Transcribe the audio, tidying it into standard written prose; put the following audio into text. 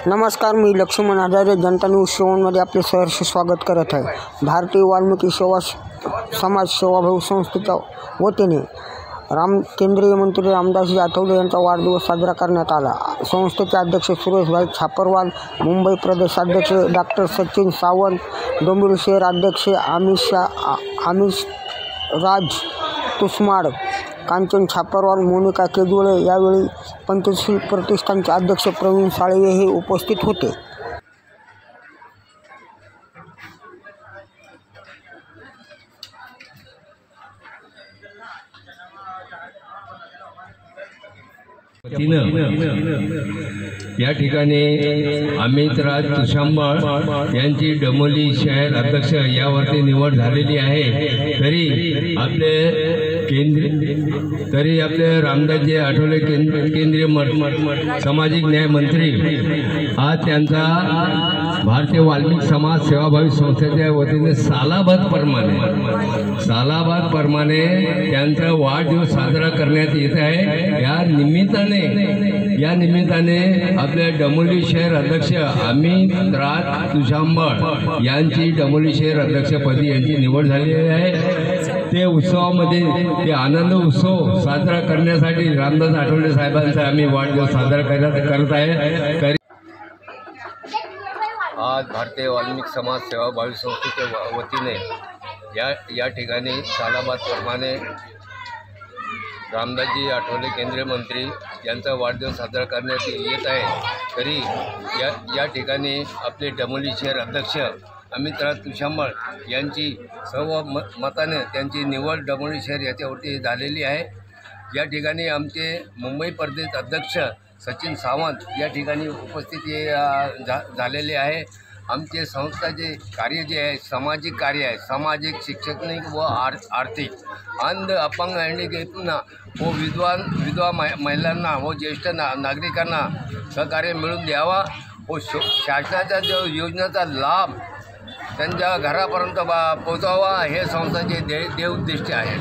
नमस्कार, मी लक्ष्मण आचार्य जनता न्यूज सेवनमध्ये आपले सहर्ष स्वागत करत आहे। भारतीय वाल्मिकी सेवा समाज सेवाभावी संस्थेच्या वतीने केंद्रीय मंत्री रामदासजी आठवले यांचा वाढदिवस साजरा करण्यात आला। संस्थेचे अध्यक्ष सुरेशभाई छापरवाल, मुंबई प्रदेशाध्यक्ष डॉक्टर सचिन सावंत, डोंबिवली शहर अध्यक्ष आमिष राज तुसमाड, कांचन छापरवाल, मोनिका केजुळे, यावेळी पंचशील प्रतिष्ठानचे अध्यक्ष प्रवीण साळवे हे उपस्थित होते। या ठिकाणी अमित राज तुषांबळ यांची डोंबिवली शहर अध्यक्ष यावरती निवड झालेली आहे। तरी आपले रामदासजी आठवले केंद्रीय सामाजिक न्याय मंत्री आज त्यांचा भारतीय वाल्मिकी समाज सेवाभावी संस्थेच्या वतीने सालाबाद प्रमाणे त्यांचा वाढदिवस साजरा करण्यात येत आहे। या निमित्ताने आपले डोंबिवली शहर अध्यक्ष अमित राज तुषांबळ यांची डोंबिवली शहर अध्यक्षपदी यांची निवड झालेली आहे। ते उत्सवामध्ये ते आनंद उत्सव साजरा करण्यासाठी रामदास आठवले साहेबांचा आम्ही वाढदिवस साजरा करत आहे। आज भारतीय वाल्मिकी समाज सेवाभावी संस्थेच्या वतीने या ठिकाणी सालाबादप्रमाणे रामदासजी आठवले केंद्रीय मंत्री यांचा वाढदिवस साजरा करण्यात येत आहे। तरी या ठिकाणी आपले डोंबिवली शहर अध्यक्ष अमितराज तुषांबळ यांची सर्व मताने त्यांची निवड डोंबिवली शहर याच्यावरती झालेली आहे। या ठिकाणी आमचे मुंबई प्रदेश अध्यक्ष सचिन सावंत या ठिकाणी उपस्थित झालेले आहे। आमचे संस्थाचे कार्य जे आहे सामाजिक कार्य आहे, सामाजिक, शैक्षणिक व आर्थिक, अंध अपंग हँडिकॅपना व विधवा महिलांना व ज्येष्ठ नागरिकांना सहकार्य मिळवून द्यावा व शासनाच्या जो योजनेचा लाभ त्यांच्या घरापर्यंत पोहोचावा हे संस्थाचे देव उद्दिष्ट आहे।